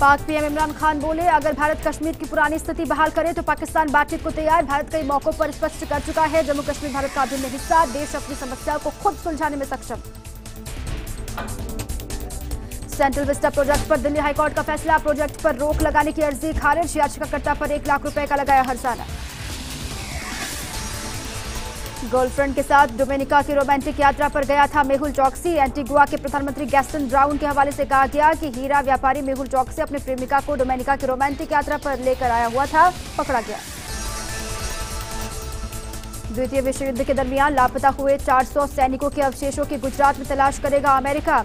पाक पीएम इमरान खान बोले, अगर भारत कश्मीर की पुरानी स्थिति बहाल करे तो पाकिस्तान बातचीत को तैयार। भारत कई मौकों पर स्पष्ट कर चुका है, जम्मू कश्मीर भारत का अभिन्न हिस्सा, देश अपनी समस्याओं को खुद सुलझाने में सक्षम। सेंट्रल विस्टा प्रोजेक्ट पर दिल्ली हाईकोर्ट का फैसला, प्रोजेक्ट पर रोक लगाने की अर्जी खारिज, याचिकाकर्ता पर 1 लाख रुपए का लगाया हर्जाना। गर्लफ्रेंड के साथ डोमिनिका की रोमांटिक यात्रा पर गया था मेहुल चौकसी। एंटीगुआ के प्रधानमंत्री गैस्टन ब्राउन के हवाले से कहा गया कि हीरा व्यापारी मेहुल चौकसी अपनी प्रेमिका को डोमिनिका की रोमांटिक यात्रा पर लेकर आया हुआ था, पकड़ा गया। द्वितीय विश्व युद्ध के दरमियान लापता हुए 400 सैनिकों के अवशेषों की गुजरात में तलाश करेगा अमेरिका।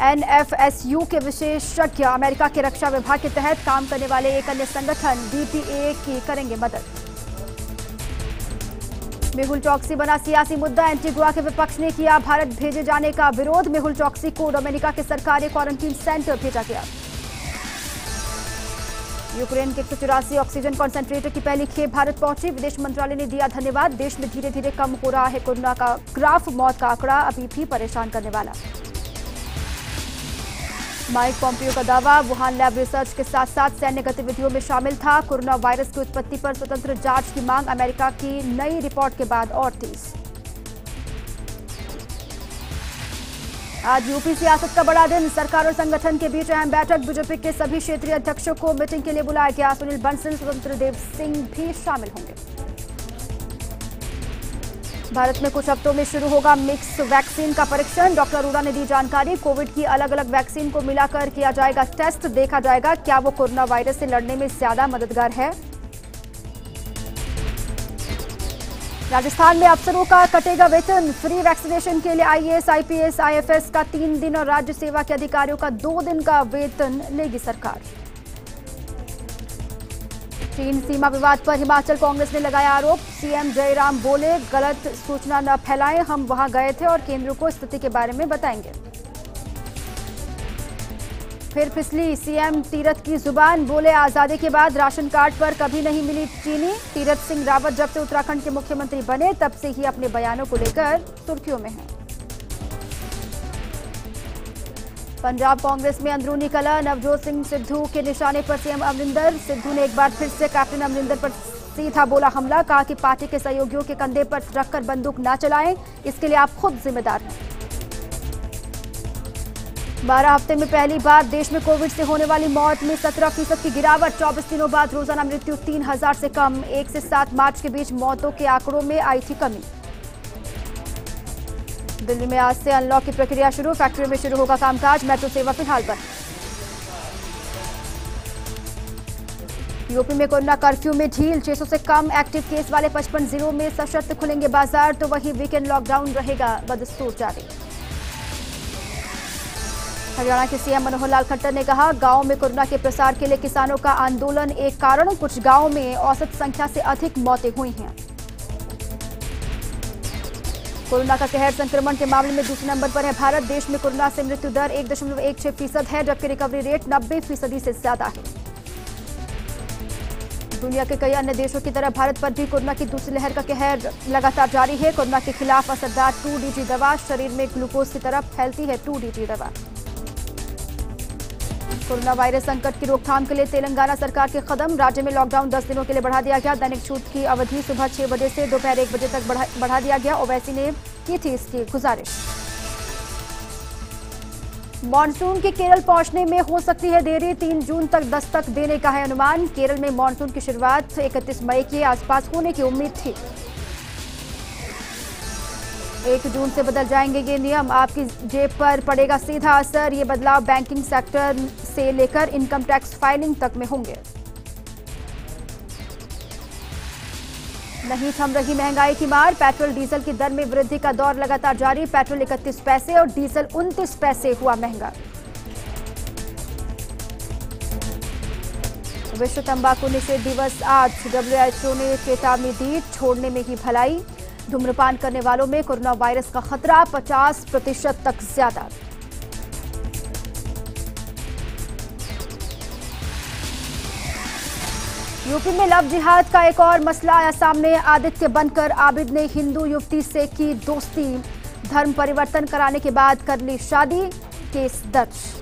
NFSU के विशेषज्ञ अमेरिका के रक्षा विभाग के तहत काम करने वाले एक अन्य संगठन DPA की करेंगे मदद। मेहुल चौकसी बना सियासी मुद्दा, एंटीगुआ के विपक्ष ने किया भारत भेजे जाने का विरोध। मेहुल चौकसी को डोमिनिका के सरकारी क्वारंटीन सेंटर भेजा गया। यूक्रेन के 184 ऑक्सीजन कॉन्सेंट्रेटर की पहली खेप भारत पहुंची, विदेश मंत्रालय ने दिया धन्यवाद। देश में धीरे धीरे कम हो रहा है कोरोना का ग्राफ, मौत का आंकड़ा अभी भी परेशान करने वाला। माइक पॉम्पियो का दावा, वुहान लैब रिसर्च के साथ साथ सैन्य गतिविधियों में शामिल था। कोरोना वायरस की उत्पत्ति पर स्वतंत्र जांच की मांग अमेरिका की नई रिपोर्ट के बाद और तेज। आज यूपी सियासत का बड़ा दिन, सरकार और संगठन के बीच अहम बैठक। बीजेपी के सभी क्षेत्रीय अध्यक्षों को मीटिंग के लिए बुलाया गया। सुनील बंसल, स्वतंत्र देव सिंह भी शामिल होंगे। भारत में कुछ हफ्तों में शुरू होगा मिक्स वैक्सीन का परीक्षण, डॉक्टर अरोड़ा ने दी जानकारी। कोविड की अलग अलग वैक्सीन को मिलाकर किया जाएगा टेस्ट, देखा जाएगा क्या वो कोरोना वायरस से लड़ने में ज्यादा मददगार है। राजस्थान में अफसरों का कटेगा वेतन, फ्री वैक्सीनेशन के लिए IAS, IPS, IFS का 3 दिन और राज्य सेवा के अधिकारियों का 2 दिन का वेतन लेगी सरकार। चीन सीमा विवाद पर हिमाचल कांग्रेस ने लगाया आरोप, CM जयराम बोले, गलत सूचना न फैलाएं, हम वहां गए थे और केंद्र को स्थिति के बारे में बताएंगे। फिर फिसली CM तीरथ की जुबान, बोले आजादी के बाद राशन कार्ड पर कभी नहीं मिली चीनी। तीरथ सिंह रावत जब से उत्तराखंड के मुख्यमंत्री बने तब से ही अपने बयानों को लेकर सुर्खियों में हैं। पंजाब कांग्रेस में अंदरूनी कलह, नवजोत सिंह सिद्धू के निशाने पर CM अमरिंदर। सिद्धू ने एक बार फिर से कैप्टन अमरिंदर पर सीधा बोला हमला, कहा कि पार्टी के सहयोगियों के कंधे पर रखकर बंदूक न चलाएं, इसके लिए आप खुद जिम्मेदार हैं। 12 हफ्ते में पहली बार देश में कोविड से होने वाली मौत में 17% की गिरावट, 24 दिनों बाद रोजाना मृत्यु 3000 से कम। 1 से 7 मार्च के बीच मौतों के आंकड़ों में आई थी कमी। दिल्ली में आज से अनलॉक की प्रक्रिया शुरू, फैक्ट्री में शुरू होगा कामकाज, मेट्रो सेवा फिलहाल बंद। यूपी में कोरोना कर्फ्यू में ढील, 600 से कम एक्टिव केस वाले 55 जिलों में सशर्त खुलेंगे बाजार, तो वहीं वीकेंड लॉकडाउन रहेगा बदस्तूर जारी। हरियाणा के CM मनोहर लाल खट्टर ने कहा, गांव में कोरोना के प्रसार के लिए किसानों का आंदोलन एक कारण, कुछ गांवों में औसत संख्या से अधिक मौतें हुई हैं। कोरोना का कहर, संक्रमण के मामले में दूसरे नंबर पर है भारत। देश में कोरोना से मृत्यु दर 1.16% है, जबकि रिकवरी रेट 90% से ज्यादा है। दुनिया के कई अन्य देशों की तरह भारत पर भी कोरोना की दूसरी लहर का कहर लगातार जारी है। कोरोना के खिलाफ असरदार 2DG दवा, शरीर में ग्लूकोज की तरफ फैलती है 2DG दवा। कोरोना वायरस संकट की रोकथाम के लिए तेलंगाना सरकार के कदम, राज्य में लॉकडाउन 10 दिनों के लिए बढ़ा दिया गया। दैनिक छूट की अवधि सुबह 6 बजे से दोपहर 1 बजे तक बढ़ा दिया गया। ओवैसी ने की थी इसकी गुजारिश। मॉनसून के केरल पहुंचने में हो सकती है देरी, 3 जून तक दस्तक देने का है अनुमान। केरल में मॉनसून की शुरुआत 31 मई के आसपास होने की उम्मीद थी। 1 जून से बदल जाएंगे ये नियम, आपकी जेब पर पड़ेगा सीधा असर। ये बदलाव बैंकिंग सेक्टर से लेकर इनकम टैक्स फाइलिंग तक में होंगे। नहीं थम रही महंगाई की मार, पेट्रोल डीजल की दर में वृद्धि का दौर लगातार जारी। पेट्रोल 31 पैसे और डीजल 29 पैसे हुआ महंगा। विश्व तंबाकू निषेध दिवस आज, WHO ने चेतावनी दी, छोड़ने में ही भलाई। धूम्रपान करने वालों में कोरोना वायरस का खतरा 50% तक ज्यादा। यूपी में लव जिहाद का एक और मसला आया सामने। आदित्य बनकर आबिद ने हिंदू युवती से की दोस्ती, धर्म परिवर्तन कराने के बाद कर ली शादी, केस दर्ज।